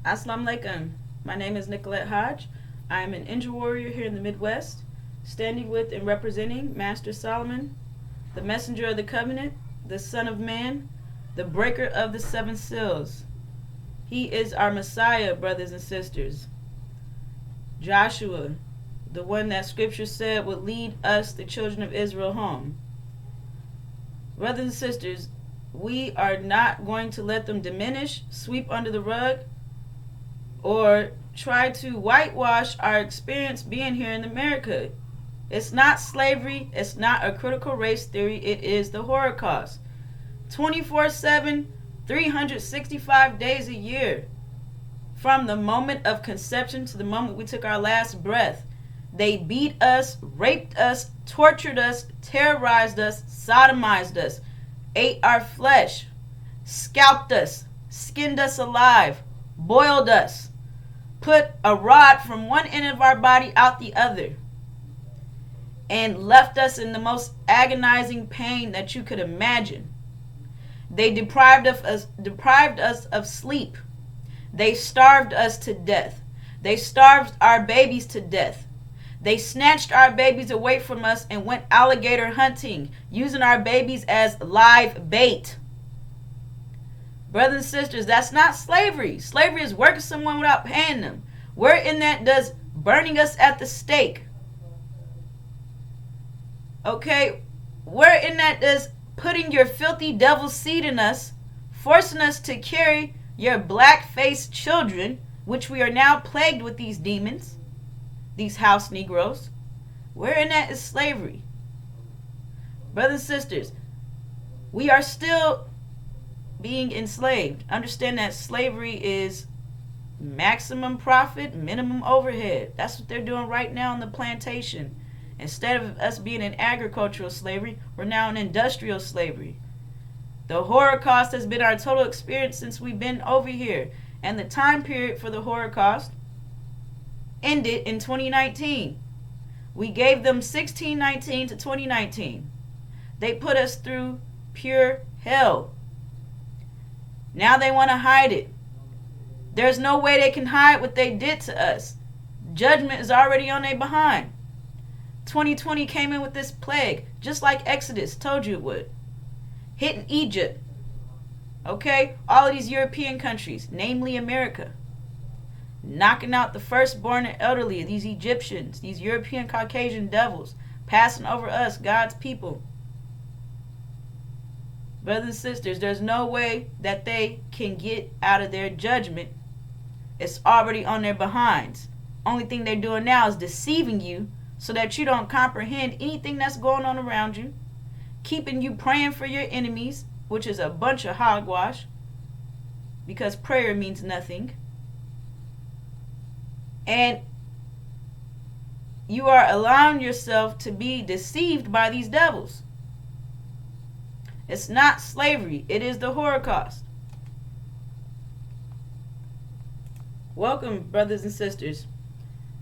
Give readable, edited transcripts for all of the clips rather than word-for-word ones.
Assalamu alaikum. My name is Nicolette Hodge. I am an injured warrior here in the Midwest, standing with and representing Master Solomon, the messenger of the covenant, the Son of Man, the breaker of the seven seals. He is our Messiah, brothers and sisters. Joshua, the one that Scripture said would lead us, the children of Israel, home. Brothers and sisters, we are not going to let them diminish, sweep under the rug, or try to whitewash our experience being here in America. It's not slavery. It's not a critical race theory. It is the Holocaust. 24/7, 365 days a year. From the moment of conception to the moment we took our last breath. They beat us, raped us, tortured us, terrorized us, sodomized us, ate our flesh, scalped us, skinned us alive, boiled us, put a rod from one end of our body out the other, and left us in the most agonizing pain that you could imagine. They deprived us of sleep. They starved us to death. They starved our babies to death. They snatched our babies away from us and went alligator hunting, using our babies as live bait. Brothers and sisters, that's not slavery. Slavery is working someone without paying them. Where in that does burning us at the stake? Okay? Where in that does putting your filthy devil seed in us, forcing us to carry your black-faced children, which we are now plagued with these demons, these house Negroes? Where in that is slavery? Brothers and sisters, we are still being enslaved. Understand that slavery is maximum profit, minimum overhead. That's what they're doing right now on the plantation. Instead of us being in agricultural slavery, we're now in industrial slavery. The Holocaust has been our total experience since we've been over here. And the time period for the Holocaust ended in 2019. We gave them 1619 to 2019. They put us through pure hell. Now they want to hide it. There's no way they can hide what they did to us. Judgment is already on their behind. 2020 came in with this plague, just like Exodus told you it would. Hitting Egypt. Okay? All of these European countries, namely America. Knocking out the firstborn and elderly of these Egyptians, these European Caucasian devils, passing over us, God's people. Brothers and sisters, there's no way that they can get out of their judgment. It's already on their behinds. Only thing they're doing now is deceiving you so that you don't comprehend anything that's going on around you, keeping you praying for your enemies, which is a bunch of hogwash, because prayer means nothing. And you are allowing yourself to be deceived by these devils. It's not slavery. It is the Holocaust. Welcome, brothers and sisters.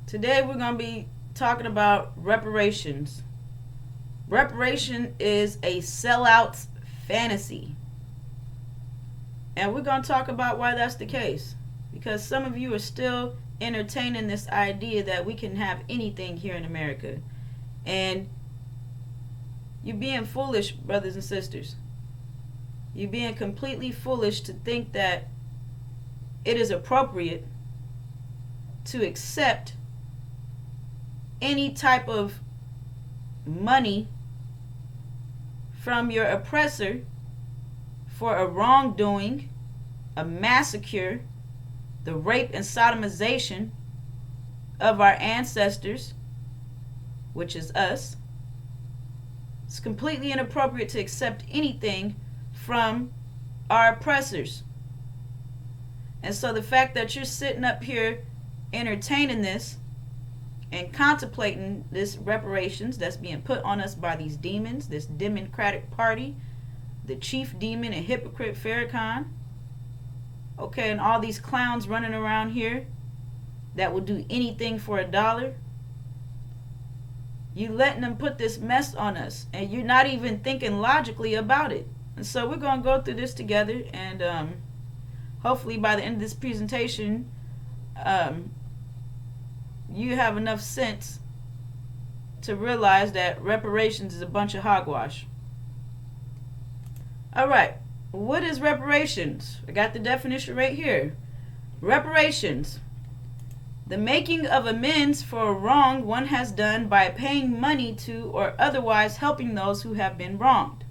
Today we're going to be talking about reparations. Reparation is a sellout's fantasy. And we're going to talk about why that's the case. Because some of you are still entertaining this idea that we can have anything here in America. And you're being foolish, brothers and sisters. You're being completely foolish to think that it is appropriate to accept any type of money from your oppressor for a wrongdoing, a massacre, the rape and sodomization of our ancestors, which is us. It's completely inappropriate to accept anything from our oppressors. And so the fact that you're sitting up here entertaining this and contemplating this reparations that's being put on us by these demons, this Democratic Party, the chief demon and hypocrite Farrakhan, okay, and all these clowns running around here that will do anything for a dollar. You letting them put this mess on us, and you're not even thinking logically about it. And so we're going to go through this together, and hopefully by the end of this presentation, you have enough sense to realize that reparations is a bunch of hogwash. Alright, what is reparations? I got the definition right here. Reparations: the making of amends for a wrong one has done by paying money to or otherwise helping those who have been wronged.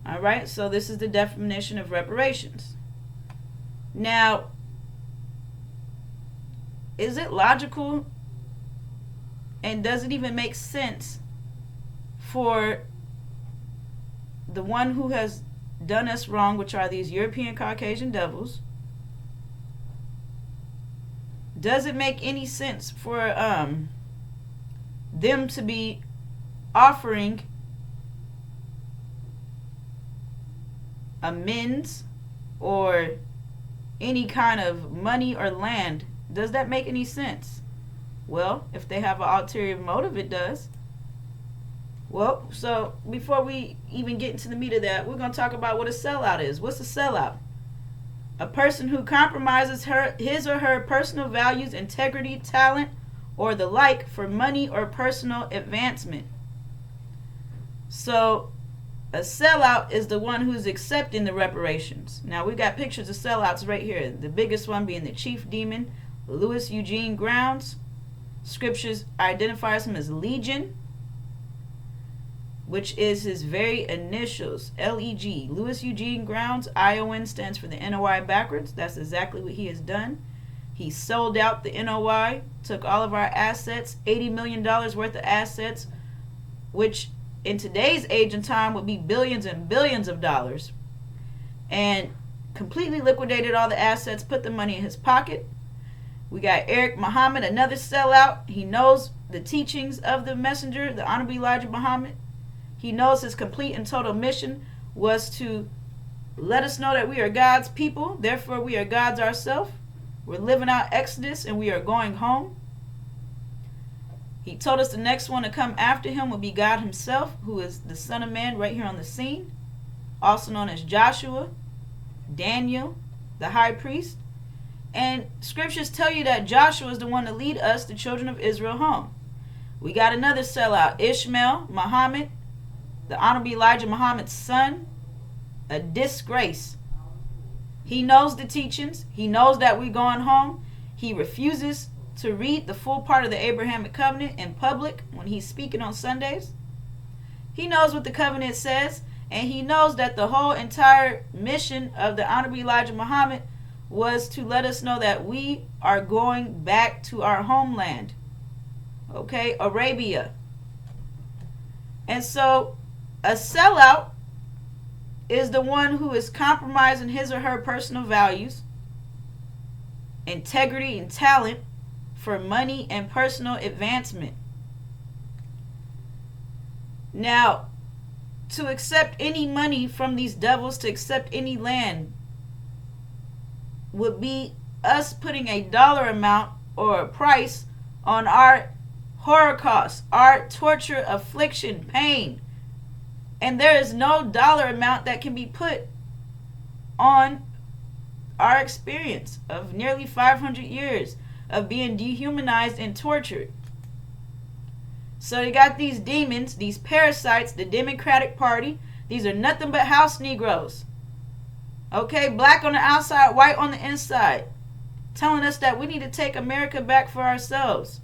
Alright, so this is the definition of reparations. Now, is it logical and does it even make sense for the one who has done us wrong, which are these European Caucasian devils? Does it make any sense for them to be offering amends or any kind of money or land? Does that make any sense? Well, if they have an ulterior motive, it does. Well, so before we even get into the meat of that, we're going to talk about what a sellout is. What's a sellout? A person who compromises his or her personal values, integrity, talent, or the like for money or personal advancement. So a sellout is the one who's accepting the reparations. Now we got pictures of sellouts right here. The biggest one being the chief demon, Louis Eugene Grounds. Scriptures identifies him as Legion, which is his very initials, L-E-G. Louis Eugene Grounds, ION stands for the NOI backwards. That's exactly what he has done. He sold out the NOI, took all of our assets, $80 million worth of assets, which in today's age and time would be billions and billions of dollars, and completely liquidated all the assets, put the money in his pocket. We got Eric Muhammad, another sellout. He knows the teachings of the messenger, the Honorable Elijah Muhammad. He knows his complete and total mission was to let us know that we are God's people, therefore we are God's ourselves. We're living out Exodus and we are going home. He told us the next one to come after him would be God himself, who is the Son of Man right here on the scene, also known as Joshua, Daniel, the high priest. And scriptures tell you that Joshua is the one to lead us, the children of Israel, home. We got another sellout, Ishmael Muhammad, the Honorable Elijah Muhammad's son, a disgrace. He knows the teachings. He knows that we're going home. He refuses to read the full part of the Abrahamic covenant in public when he's speaking on Sundays. He knows what the covenant says, and he knows that the whole entire mission of the Honorable Elijah Muhammad was to let us know that we are going back to our homeland. Okay, Arabia. And so a sellout is the one who is compromising his or her personal values, integrity, and talent for money and personal advancement. Now, to accept any money from these devils, to accept any land, would be us putting a dollar amount or a price on our holocaust, our torture, affliction, pain. And there is no dollar amount that can be put on our experience of nearly 500 years of being dehumanized and tortured. So you got these demons, these parasites, the Democratic Party. These are nothing but house Negroes. Okay, black on the outside, white on the inside, telling us that we need to take America back for ourselves.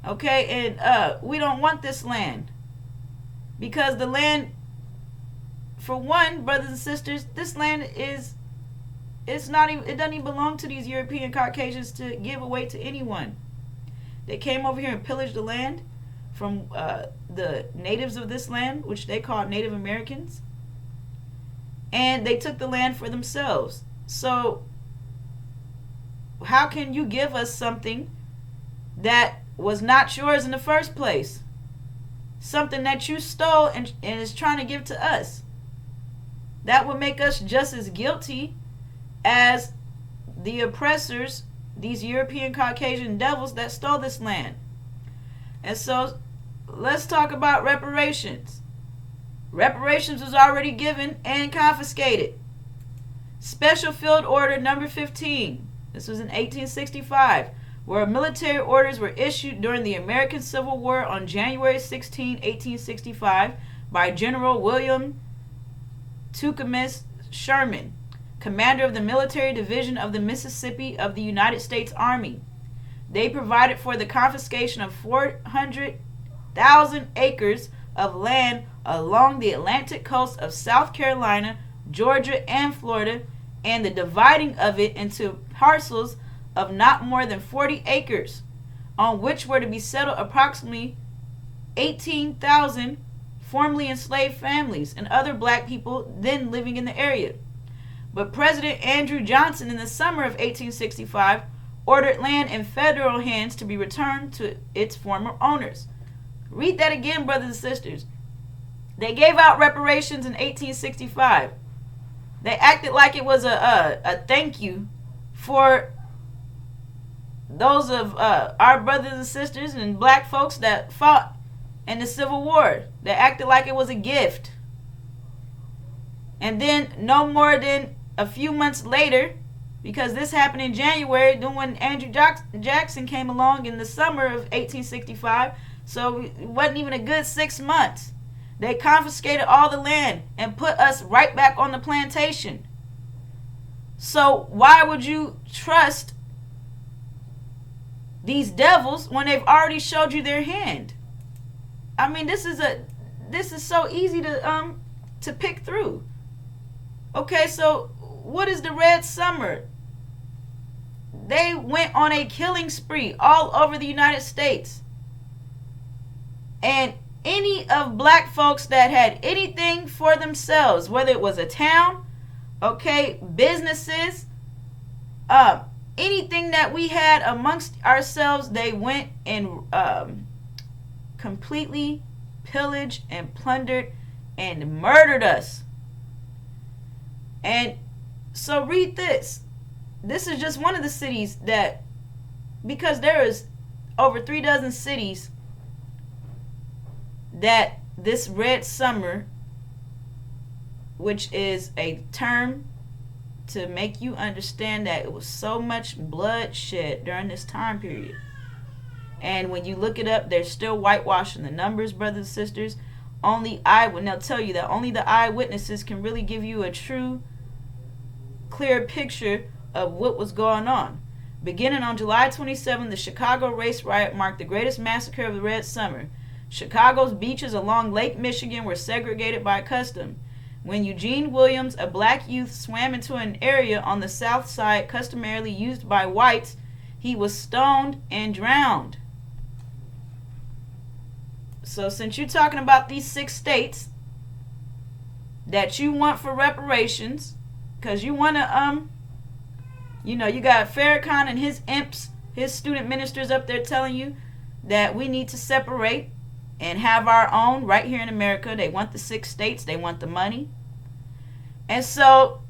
Okay, and we don't want this land, because the land, for one, brothers and sisters, this land it's not even, it doesn't even belong to these European Caucasians to give away to anyone. They came over here and pillaged the land from the natives of this land, which they call Native Americans. And they took the land for themselves. So how can you give us something that was not yours in the first place? Something that you stole and is trying to give to us. That would make us just as guilty as the oppressors, these European Caucasian devils that stole this land. And so let's talk about reparations. Reparations was already given and confiscated. Special Field Order Number 15. This was in 1865, where military orders were issued during the American Civil War on January 16, 1865, by General William Tecumseh Sherman, commander of the Military Division of the Mississippi of the United States Army. They provided for the confiscation of 400,000 acres of land along the Atlantic coast of South Carolina, Georgia, and Florida, and the dividing of it into parcels of not more than 40 acres, on which were to be settled approximately 18,000 formerly enslaved families and other black people then living in the area. But President Andrew Johnson, in the summer of 1865, ordered land in federal hands to be returned to its former owners. Read that again, brothers and sisters. They gave out reparations in 1865. They acted like it was a thank you for those of our brothers and sisters and black folks that fought in the Civil War. They acted like it was a gift. And then no more than a few months later, because this happened in January, then when Andrew Jackson came along in the summer of 1865, so it wasn't even a good 6 months. They confiscated all the land and put us right back on the plantation. So why would you trust these devils when they've already showed you their hand? I mean, this is so easy to pick through. Okay, so what is the Red Summer? They went on a killing spree all over the United States. And any of black folks that had anything for themselves, whether it was a town, okay, businesses, anything that we had amongst ourselves, they went and completely pillaged and plundered and murdered us. And so read this. This is just one of the cities that, because there is over 36 cities that this Red Summer, which is a term to make you understand that it was so much bloodshed during this time period. And when you look it up, they're still whitewashing the numbers, brothers and sisters. They'll tell you that only the eyewitnesses can really give you a true, clear picture of what was going on. Beginning on July 27, the Chicago race riot marked the greatest massacre of the Red Summer. Chicago's beaches along Lake Michigan were segregated by custom. When Eugene Williams, a black youth, swam into an area on the south side customarily used by whites, he was stoned and drowned. So since you're talking about these 6 states that you want for reparations, because you want to, you got Farrakhan and his imps, his student ministers up there telling you that we need to separate and have our own right here in America. They want the 6 states. They want the money. And so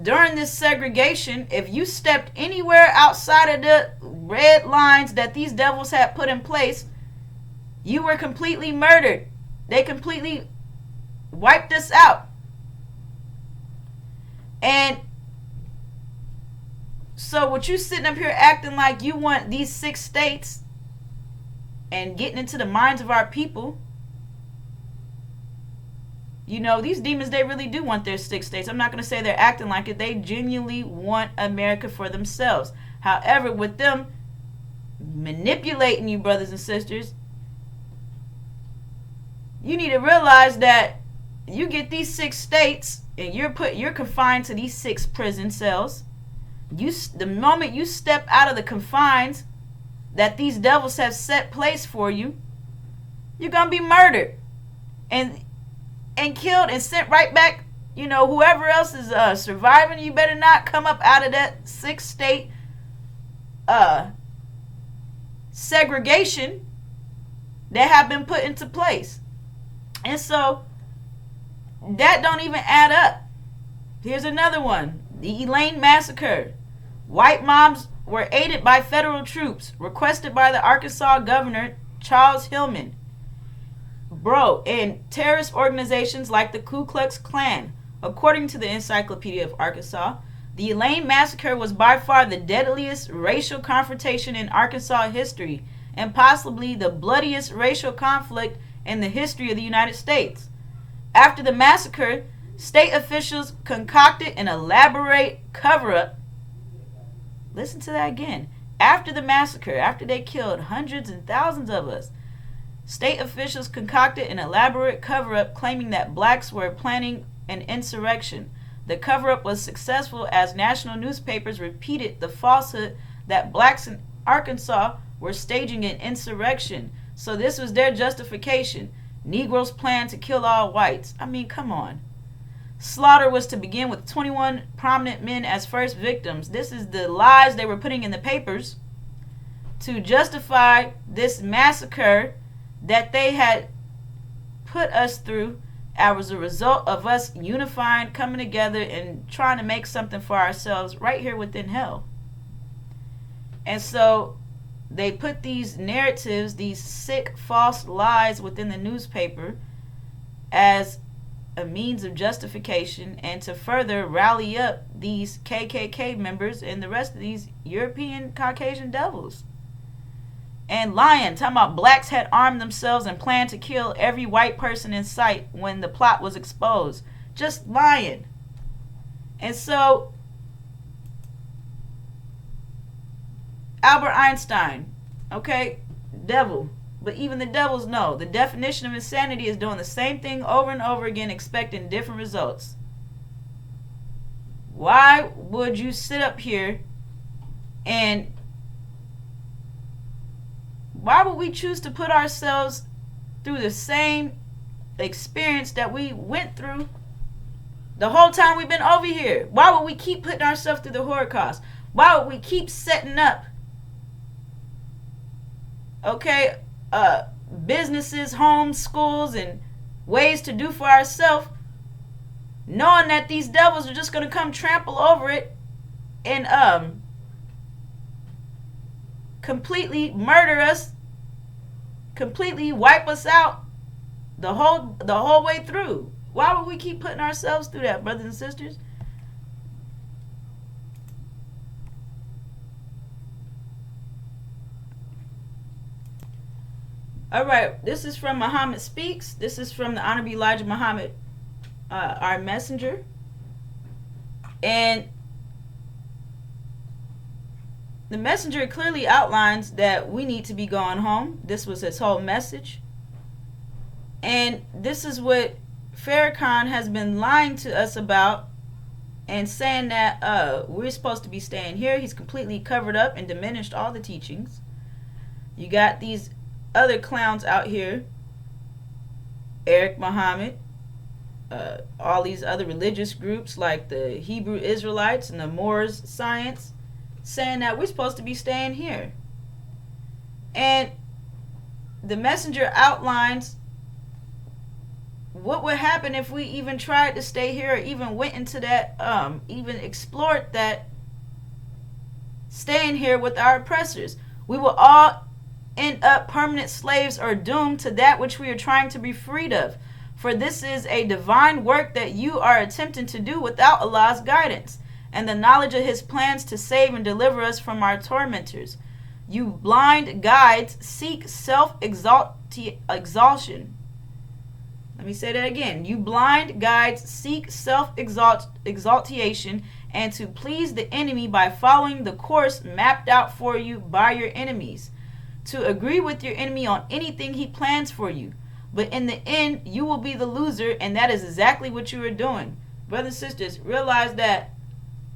during this segregation, if you stepped anywhere outside of the red lines that these devils had put in place, you were completely murdered. They completely wiped us out. And so what you sitting up here acting like you want these 6 states and getting into the minds of our people, these demons, they really do want their 6 states. I'm not going to say they're acting like it. They genuinely want America for themselves. However, with them manipulating you, brothers and sisters, you need to realize that you get these 6 states and you're confined to these 6 prison cells. The moment you step out of the confines that these devils have set place for you, you're going to be murdered and killed and sent right back. Whoever else is surviving, you better not come up out of that 6 state segregation that have been put into place. And so that don't even add up. Here's another one. The Elaine Massacre. White mobs were aided by federal troops, requested by the Arkansas governor, Charles Hillman. And terrorist organizations like the Ku Klux Klan. According to the Encyclopedia of Arkansas, the Elaine Massacre was by far the deadliest racial confrontation in Arkansas history and possibly the bloodiest racial conflict in the history of the United States. After the massacre, state officials concocted an elaborate cover-up. Listen to that again. After the massacre, after they killed hundreds and thousands of us, state officials concocted an elaborate cover-up claiming that blacks were planning an insurrection. The cover-up was successful as national newspapers repeated the falsehood that blacks in Arkansas were staging an insurrection. So this was their justification. Negroes planned to kill all whites. I mean, come on. Slaughter was to begin with 21 prominent men as first victims. This is the lies they were putting in the papers to justify this massacre that they had put us through as a result of us unifying, coming together, and trying to make something for ourselves right here within hell. And so they put these narratives, these sick, false lies within the newspaper as a means of justification and to further rally up these KKK members and the rest of these European Caucasian devils. And lying, talking about blacks had armed themselves and planned to kill every white person in sight when the plot was exposed. Just lying. And so Albert Einstein, okay, devil. But even the devils know the definition of insanity is doing the same thing over and over again, expecting different results. Why would you sit up here and why would we choose to put ourselves through the same experience that we went through the whole time we've been over here? Why would we keep putting ourselves through the Holocaust? Why would we keep setting up businesses, homes, schools, and ways to do for ourselves, knowing that these devils are just going to come trample over it and completely murder us, completely wipe us out the whole way through? Why would we keep putting ourselves through that, brothers and sisters? All right, this is from Muhammad Speaks. This is from the Honorable Elijah Muhammad, our messenger. And the messenger clearly outlines that we need to be going home. This was his whole message. And this is what Farrakhan has been lying to us about and saying that we're supposed to be staying here. He's completely covered up and diminished all the teachings. You got these other clowns out here, Eric Muhammad, all these other religious groups like the Hebrew Israelites and the Moors Science, saying that we're supposed to be staying here. And the messenger outlines what would happen if we even tried to stay here or even went into that, even explored that, staying here with our oppressors. We will all end up permanent slaves or doomed to that which we are trying to be freed of. For this is a divine work that you are attempting to do without Allah's guidance and the knowledge of his plans to save and deliver us from our tormentors. You blind guides seek self-exaltation. Let me say that again. You blind guides seek self-exaltation and to please the enemy by following the course mapped out for you by your enemies, to agree with your enemy on anything he plans for you. But in the end, you will be the loser, and that is exactly what you are doing. Brothers and sisters, realize that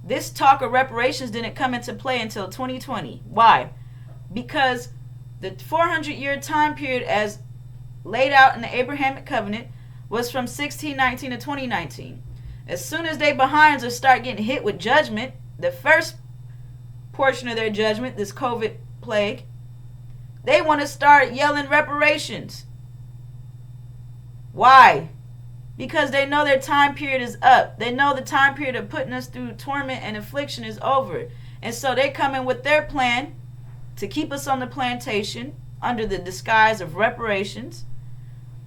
this talk of reparations didn't come into play until 2020. Why? Because the 400-year time period as laid out in the Abrahamic covenant was from 1619 to 2019. As soon as they behinds will start getting hit with judgment, the first portion of their judgment, this COVID plague, they want to start yelling reparations. Why? Because they know their time period is up. They know the time period of putting us through torment and affliction is over. And so they come in with their plan to keep us on the plantation under the disguise of reparations.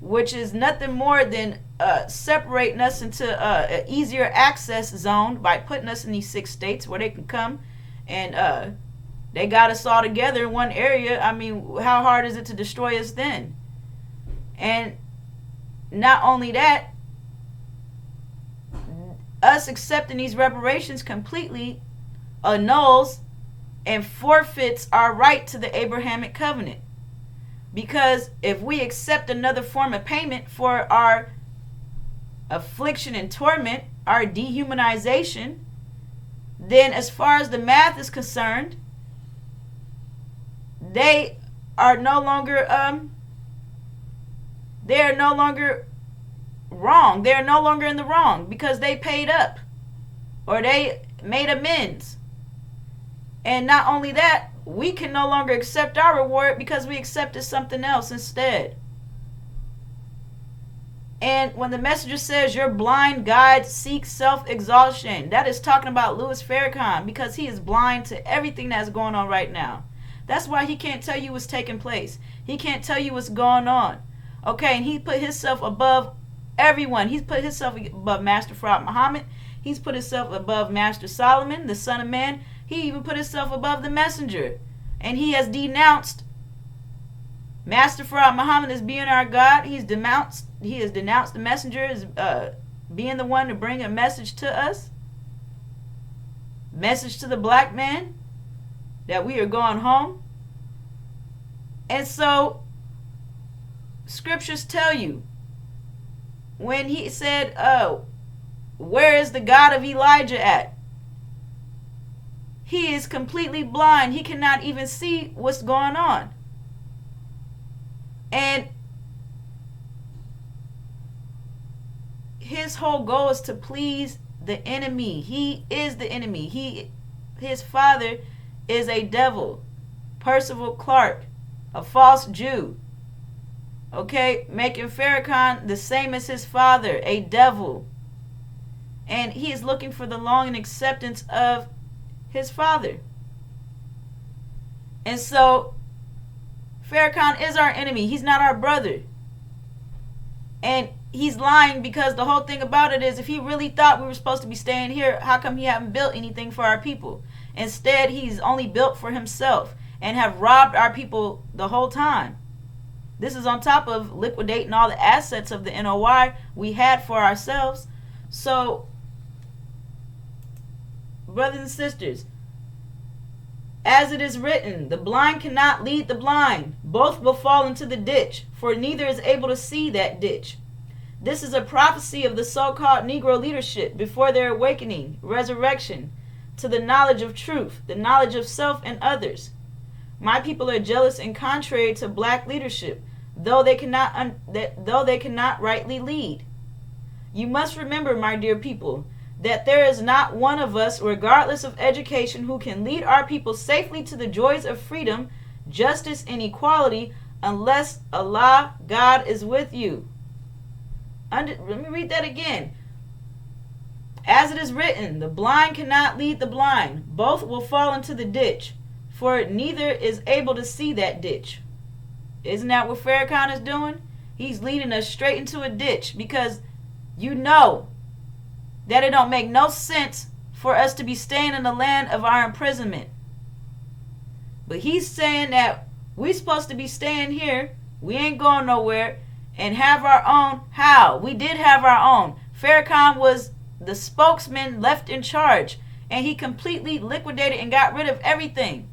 which is nothing more than separating us into an easier access zone by putting us in these 6 states where they can come and they got us all together in one area. I mean, how hard is it to destroy us then? And not only that, us accepting these reparations completely annuls and forfeits our right to the Abrahamic covenant. Because if we accept another form of payment for our affliction and torment, our dehumanization, then as far as the math is concerned, they are no longer wrong. They're no longer in the wrong because they paid up or they made amends. And not only that, we can no longer accept our reward because we accepted something else instead. And when the messenger says your blind guide seeks self-exaltation, that is talking about Louis Farrakhan, because he is blind to everything that's going on right now. That's why he can't tell you what's taking place. He can't tell you what's going on. Okay, and he put himself above everyone. He's put himself above Master Prophet Muhammad. He's put himself above Master Solomon, the son of man. He even put himself above the messenger. And he has denounced Master Prophet Muhammad as being our God. He has denounced the messenger as being the one to bring a message to us. Message to the black man that we are going home. And so scriptures tell you, when he said, where is the God of Elijah at? He is completely blind. He cannot even see what's going on. And his whole goal is to please the enemy. He is the enemy. His father is a devil. Percival Clark, a false Jew. Okay, making Farrakhan the same as his father, a devil. And he is looking for the longing acceptance of his father. And so Farrakhan is our enemy. He's not our brother. And he's lying, because the whole thing about it is, if he really thought we were supposed to be staying here, how come he haven't built anything for our people? Instead, he's only built for himself and have robbed our people the whole time. This is on top of liquidating all the assets of the NOI we had for ourselves. So, brothers and sisters, as it is written, the blind cannot lead the blind. Both will fall into the ditch, for neither is able to see that ditch. This is a prophecy of the so-called Negro leadership before their awakening, resurrection, to the knowledge of truth, the knowledge of self and others. My people are jealous and contrary to black leadership, though they cannot rightly lead. You must remember, my dear people, that there is not one of us, regardless of education, who can lead our people safely to the joys of freedom, justice, and equality unless Allah, God, is with you. Let me read that again. As it is written, the blind cannot lead the blind. Both will fall into the ditch, for neither is able to see that ditch. Isn't that what Farrakhan is doing? He's leading us straight into a ditch, because you know that it don't make no sense for us to be staying in the land of our imprisonment. But he's saying that we're supposed to be staying here, we ain't going nowhere, and have our own. How? We did have our own. Farrakhan was the spokesman left in charge, and he completely liquidated and got rid of everything.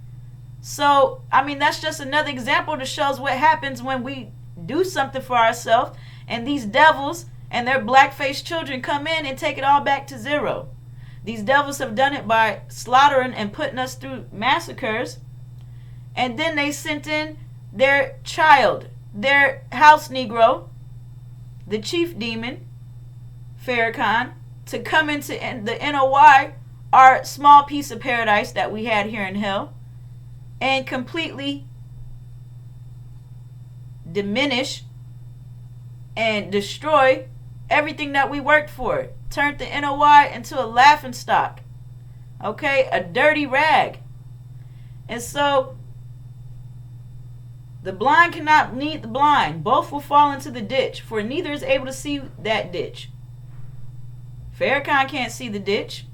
So, I mean, that's just another example that shows what happens when we do something for ourselves, and these devils and their black-faced children come in and take it all back to zero. These devils have done it by slaughtering and putting us through massacres, and then they sent in their child, their house Negro, the chief demon, Farrakhan, to come into the NOI, our small piece of paradise that we had here in hell, and completely diminish and destroy everything that we worked for. Turned the NOI into a laughingstock. Okay, a dirty rag. And so The blind cannot lead the blind. Both will fall into the ditch, for neither is able to see that ditch. Farrakhan can't see the ditch,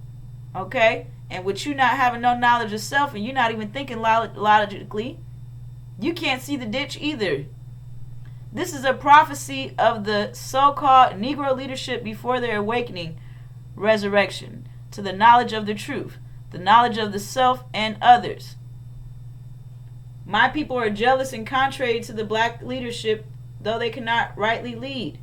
okay? And with you not having no knowledge of self and you not even thinking logically, you can't see the ditch either. This is a prophecy of the so-called Negro leadership before their awakening, resurrection, to the knowledge of the truth, the knowledge of the self and others. My people are jealous and contrary to the black leadership, though they cannot rightly lead.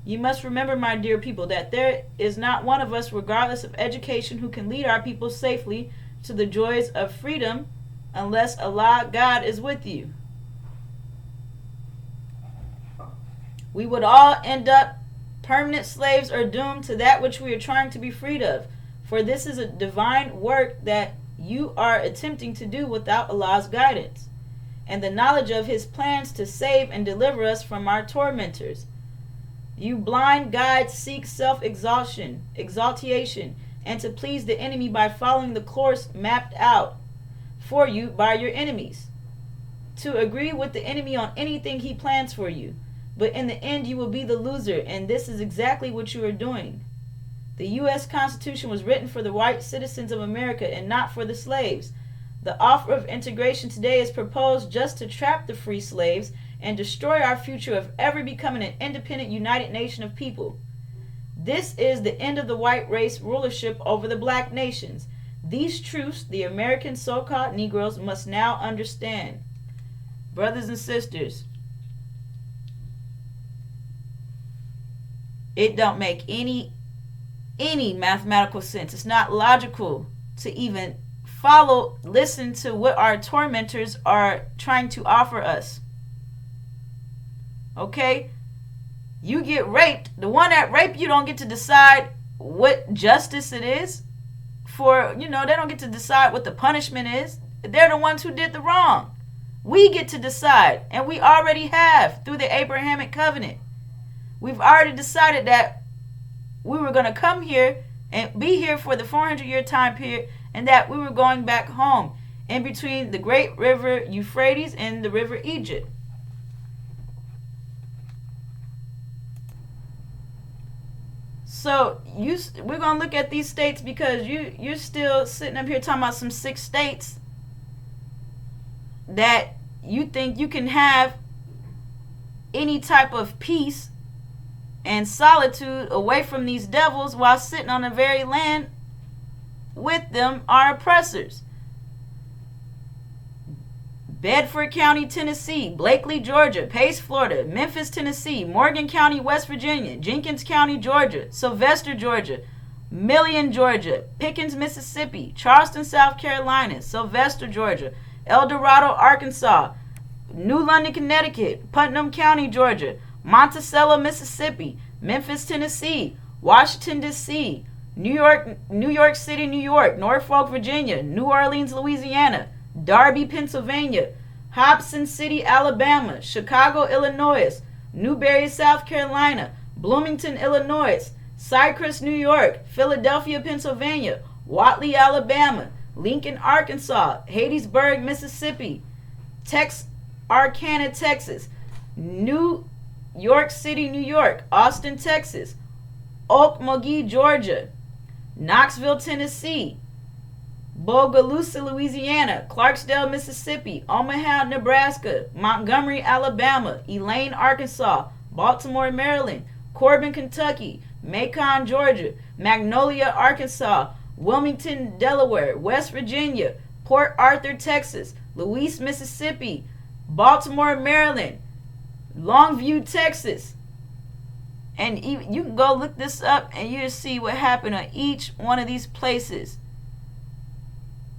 You must remember, my dear people, that there is not one of us, regardless of education, who can lead our people safely to the joys of freedom unless Allah, God, is with you. We would all end up permanent slaves or doomed to that which we are trying to be freed of. For this is a divine work that you are attempting to do without Allah's guidance and the knowledge of His plans to save and deliver us from our tormentors. You blind guides seek self-exaltation, and to please the enemy by following the course mapped out for you by your enemies. To agree with the enemy on anything he plans for you. But in the end you will be the loser, and this is exactly what you are doing. The U.S. Constitution was written for the white citizens of America and not for the slaves. The offer of integration today is proposed just to trap the free slaves and destroy our future of ever becoming an independent united nation of people. This is the end of the white race rulership over the black nations. These truths the American so-called Negroes must now understand. Brothers and sisters, it don't make any mathematical sense. It's not logical to even listen to what our tormentors are trying to offer us. Okay? You get raped. The one that raped you don't get to decide what justice it is for, they don't get to decide what the punishment is. They're the ones who did the wrong. We get to decide, and we already have through the Abrahamic covenant. We've already decided that we were going to come here and be here for the 400-year time period, and that we were going back home in between the great river Euphrates and the river Egypt. So we're going to look at these states because you're still sitting up here talking about some 6 states that you think you can have any type of peace and solitude away from these devils while sitting on the very land with them are oppressors. Bedford County, Tennessee, Blakely, Georgia, Pace, Florida, Memphis, Tennessee, Morgan County, West Virginia, Jenkins County, Georgia, Sylvester, Georgia, Million, Georgia, Pickens, Mississippi, Charleston, South Carolina, Sylvester, Georgia, El Dorado, Arkansas, New London, Connecticut, Putnam County, Georgia, Monticello, Mississippi, Memphis, Tennessee, Washington, D.C., New York City, New York, Norfolk, Virginia, New Orleans, Louisiana, Darby, Pennsylvania, Hobson City, Alabama, Chicago, Illinois, Newberry, South Carolina, Bloomington, Illinois, Cypress, New York, Philadelphia, Pennsylvania, Watley, Alabama, Lincoln, Arkansas, Hattiesburg, Mississippi, Texarkana, Texas, New York City, New York, Austin, Texas, Okmulgee, Georgia, Knoxville, Tennessee, Bogalusa, Louisiana, Clarksdale, Mississippi, Omaha, Nebraska, Montgomery, Alabama, Elaine, Arkansas, Baltimore, Maryland, Corbin, Kentucky, Macon, Georgia, Magnolia, Arkansas, Wilmington, Delaware, West Virginia, Port Arthur, Texas, Louise, Mississippi, Baltimore, Maryland, Longview, Texas. And you can go look this up and you'll see what happened on each one of these places.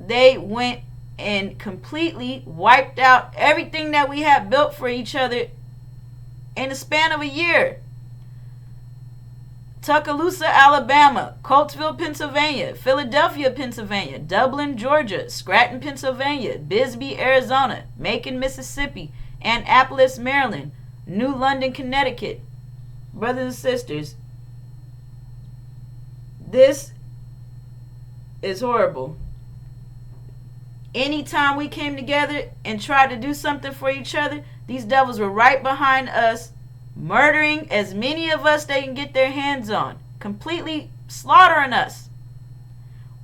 They went and completely wiped out everything that we had built for each other in the span of a year. Tuscaloosa, Alabama, Coatesville, Pennsylvania, Philadelphia, Pennsylvania, Dublin, Georgia, Scranton, Pennsylvania, Bisbee, Arizona, Macon, Mississippi, Annapolis, Maryland, New London, Connecticut. Brothers and sisters, this is horrible. Anytime we came together and tried to do something for each other, these devils were right behind us, murdering as many of us they can get their hands on, completely slaughtering us,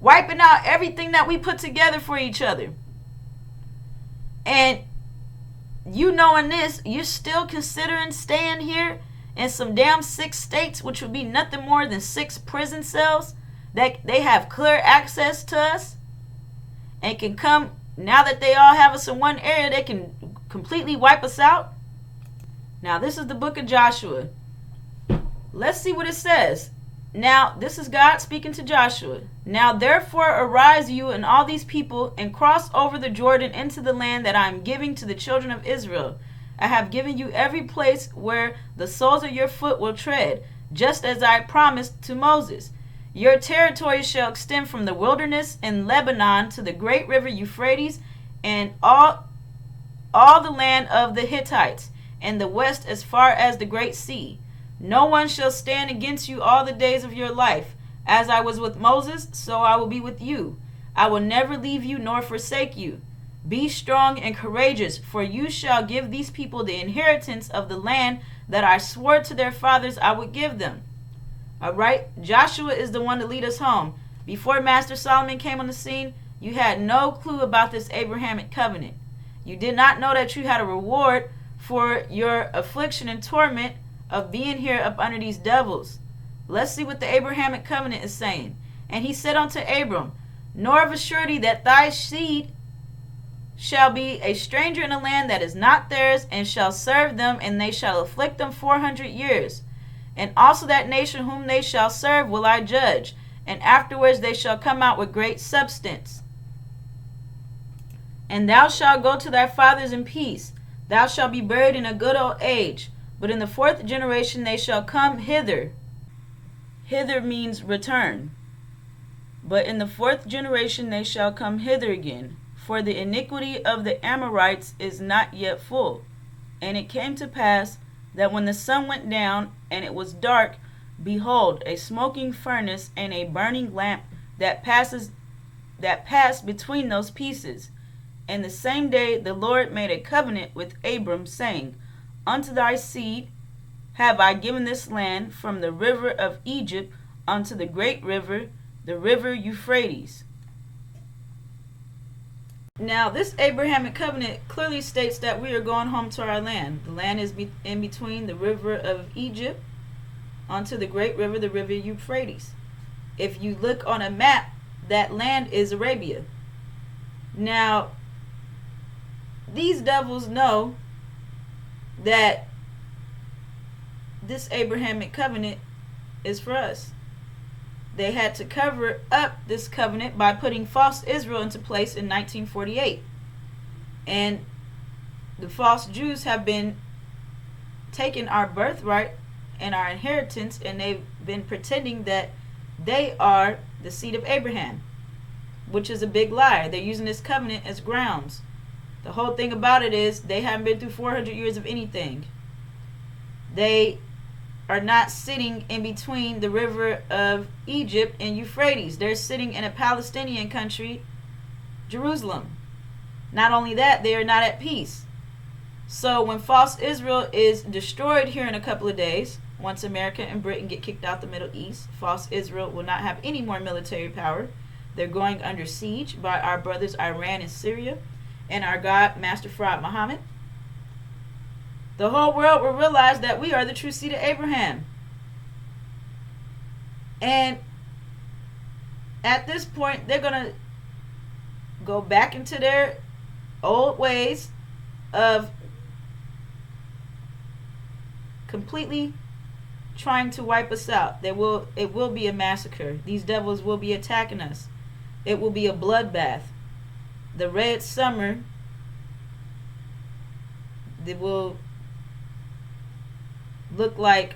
wiping out everything that we put together for each other. And you knowing this, you're still considering staying here in some damn 6 states, which would be nothing more than 6 prison cells, that they have clear access to us and can come. Now that they all have us in one area, they can completely wipe us out. Now this is the book of Joshua. Let's see what it says. Now this is God speaking to Joshua. Now therefore arise you and all these people and cross over the Jordan into the land that I am giving to the children of Israel. I have given you every place where the soles of your foot will tread, just as I promised to Moses. Your territory shall extend from the wilderness in Lebanon to the great river Euphrates, and all the land of the Hittites, and the west as far as the great sea. No one shall stand against you all the days of your life. As I was with Moses, so I will be with you. I will never leave you nor forsake you. Be strong and courageous, for you shall give these people the inheritance of the land that I swore to their fathers I would give them. All right, Joshua is the one to lead us home. Before Master Solomon came on the scene, you had no clue about this Abrahamic covenant. You did not know that you had a reward for your affliction and torment of being here up under these devils. Let's see what the Abrahamic covenant is saying. And he said unto Abram, nor of a surety that thy seed shall be a stranger in a land that is not theirs, and shall serve them, and they shall afflict them 400 years. And also that nation whom they shall serve will I judge, and afterwards they shall come out with great substance. And thou shalt go to thy fathers in peace. Thou shalt be buried in a good old age. But in the 4th generation they shall come hither. Hither means return. But in the 4th generation they shall come hither again. For the iniquity of the Amorites is not yet full. And it came to pass that when the sun went down and it was dark, behold, a smoking furnace and a burning lamp that passed between those pieces. And the same day the Lord made a covenant with Abram, saying, unto thy seed have I given this land, from the river of Egypt unto the great river, the river Euphrates. Now, this Abrahamic covenant clearly states that we are going home to our land. The land is in between the river of Egypt onto the great river, the river Euphrates. If you look on a map, that land is Arabia. Now, these devils know that this Abrahamic covenant is for us. They had to cover up this covenant by putting false Israel into place in 1948. And the false Jews have been taking our birthright and our inheritance, and they've been pretending that they are the seed of Abraham, which is a big lie. They're using this covenant as grounds. The whole thing about it is they haven't been through 400 years of anything. They are not sitting in between the river of Egypt and Euphrates. They're sitting in a Palestinian country, Jerusalem. Not only that, they are not at peace. So when false Israel is destroyed here in a couple of days, once America and Britain get kicked out the Middle East, false Israel will not have any more military power. They're going under siege by our brothers Iran and Syria and our God, Master Fraud Muhammad. The whole world will realize that we are the true seed of Abraham. And at this point, they're going to go back into their old ways of completely trying to wipe us out. It will be a massacre. These devils will be attacking us. It will be a bloodbath. The red summer, they will look like,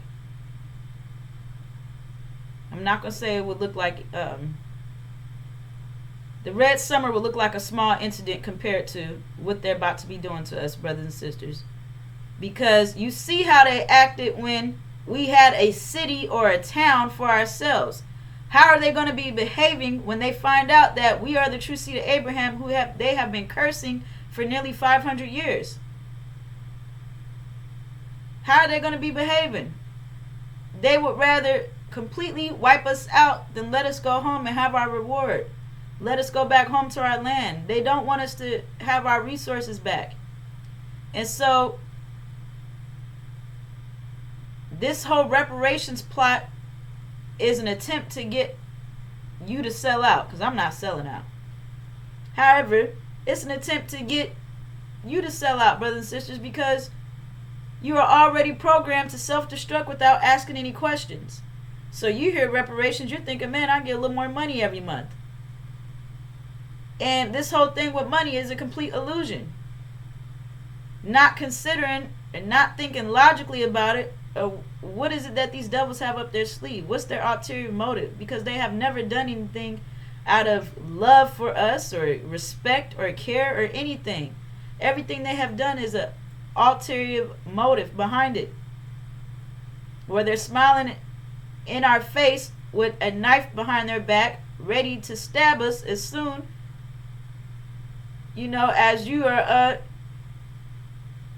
I'm not going to say it would look like, the red summer will look like a small incident compared to what they're about to be doing to us, brothers and sisters. Because you see how they acted when we had a city or a town for ourselves. How are they going to be behaving when they find out that we are the true seed of Abraham, they have been cursing for nearly 500 years? How are they going to be behaving? They would rather completely wipe us out than let us go home and have our reward. Let us go back home to our land. They don't want us to have our resources back. And so this whole reparations plot is an attempt to get you to sell out, because I'm not selling out. However, it's an attempt to get you to sell out, brothers and sisters, because you are already programmed to self-destruct without asking any questions. So you hear reparations, you're thinking, man, I get a little more money every month. And this whole thing with money is a complete illusion. Not considering and not thinking logically about it, what is it that these devils have up their sleeve? What's their ulterior motive? Because they have never done anything out of love for us or respect or care or anything. Everything they have done is an ulterior motive behind it, where they're smiling in our face with a knife behind their back, ready to stab us as soon, as you are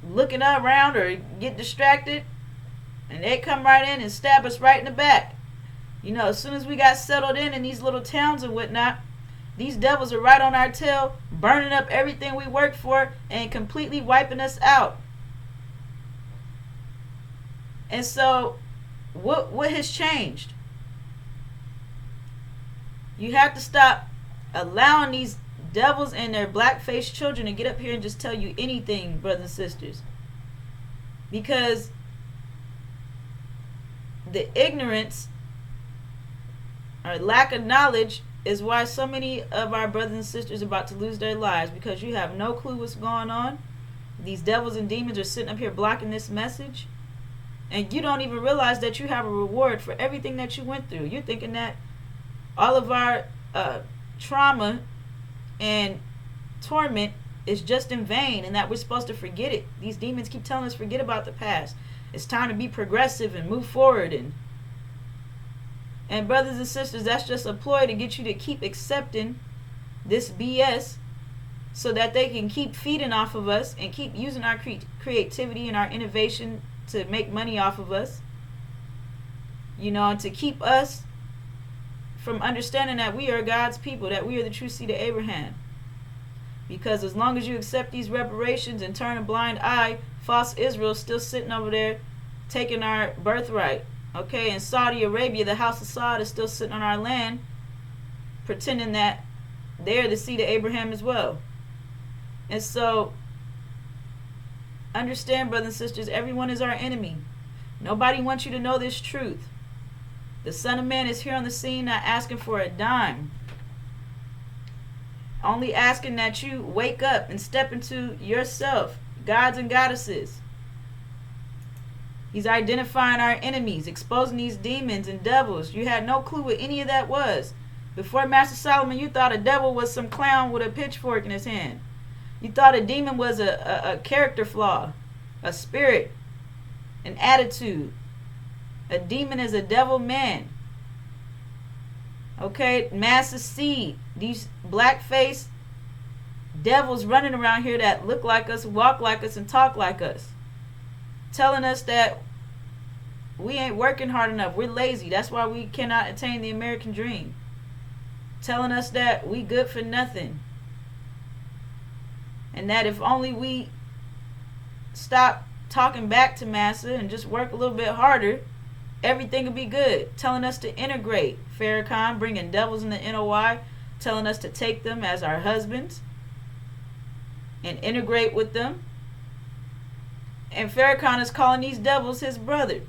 looking around or get distracted, and they come right in and stab us right in the back. As soon as we got settled in these little towns and whatnot, these devils are right on our tail, burning up everything we worked for and completely wiping us out. And so, what has changed? You have to stop allowing these devils and their black-faced children to get up here and just tell you anything, brothers and sisters. Because the ignorance or lack of knowledge is why so many of our brothers and sisters are about to lose their lives, because you have no clue what's going on. These devils and demons are sitting up here blocking this message, and you don't even realize that you have a reward for everything that you went through. You're thinking that all of our trauma and torment is just in vain, and that we're supposed to forget it. These demons keep telling us forget about the past. It's time to be progressive and move forward. And brothers and sisters, that's just a ploy to get you to keep accepting this BS so that they can keep feeding off of us and keep using our creativity and our innovation to make money off of us. And to keep us from understanding that we are God's people, that we are the true seed of Abraham. Because as long as you accept these reparations and turn a blind eye, false Israel is still sitting over there taking our birthright. Okay, in Saudi Arabia, the house of Saud is still sitting on our land, pretending that they're the seed of Abraham as well. And so, understand, brothers and sisters, everyone is our enemy. Nobody wants you to know this truth. The Son of Man is here on the scene, not asking for a dime. Only asking that you wake up and step into yourself, gods and goddesses. He's identifying our enemies, exposing these demons and devils. You had no clue what any of that was. Before Master Solomon, you thought a devil was some clown with a pitchfork in his hand. You thought a demon was a character flaw, a spirit, an attitude. A demon is a devil man. Okay, massive seed. These black-faced devils running around here that look like us, walk like us, and talk like us. Telling us that we ain't working hard enough. We're lazy. That's why we cannot attain the American dream. Telling us that we good for nothing. And that if only we stop talking back to Massa and just work a little bit harder, everything will be good. Telling us to integrate. Farrakhan bringing devils in the NOI, telling us to take them as our husbands and integrate with them. And Farrakhan is calling these devils his brother.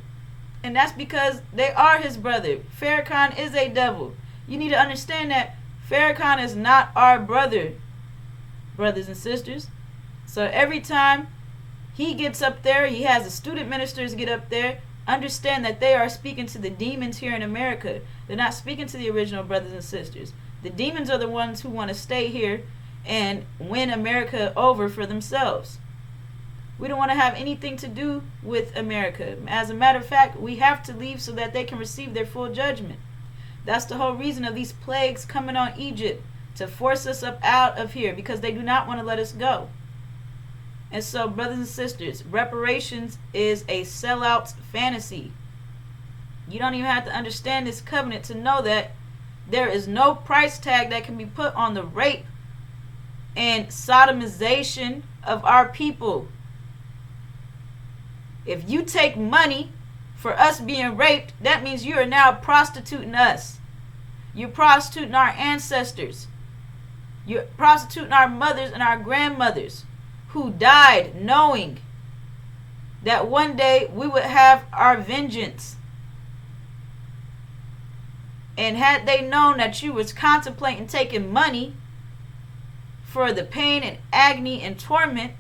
And that's because they are his brother. Farrakhan is a devil. You need to understand that Farrakhan is not our brother, brothers and sisters. So every time he gets up there, he has the student ministers get up there, understand that they are speaking to the demons here in America. They're not speaking to the original brothers and sisters. The demons are the ones who want to stay here and win America over for themselves. We don't want to have anything to do with America. As a matter of fact, we have to leave so that they can receive their full judgment. That's the whole reason of these plagues coming on Egypt, to force us up out of here, because they do not want to let us go. And so, brothers and sisters, reparations is a sellout's fantasy. You don't even have to understand this covenant to know that there is no price tag that can be put on the rape and sodomization of our people. If you take money for us being raped, that means you are now prostituting us. You're prostituting our ancestors. You're prostituting our mothers and our grandmothers who died knowing that one day we would have our vengeance. And had they known that you was contemplating taking money for the pain and agony and torment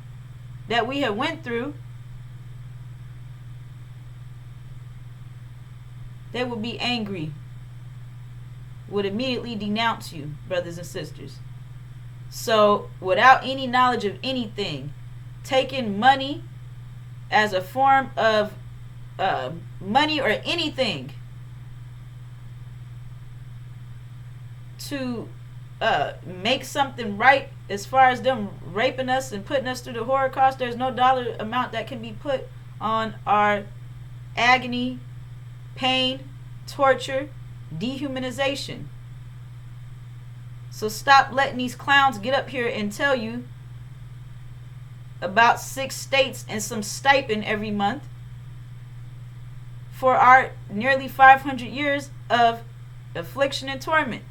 that we have went through, they would be angry, would immediately denounce you, brothers and sisters. So, without any knowledge of anything, taking money as a form of money or anything to make something right as far as them raping us and putting us through the Holocaust, there's no dollar amount that can be put on our agony, pain, torture, dehumanization. So stop letting these clowns get up here and tell you about 6 states and some stipend every month for our nearly 500 years of affliction and torment.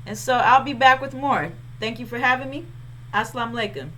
And so I'll be back with more. Thank you for having me. Assalamu alaikum.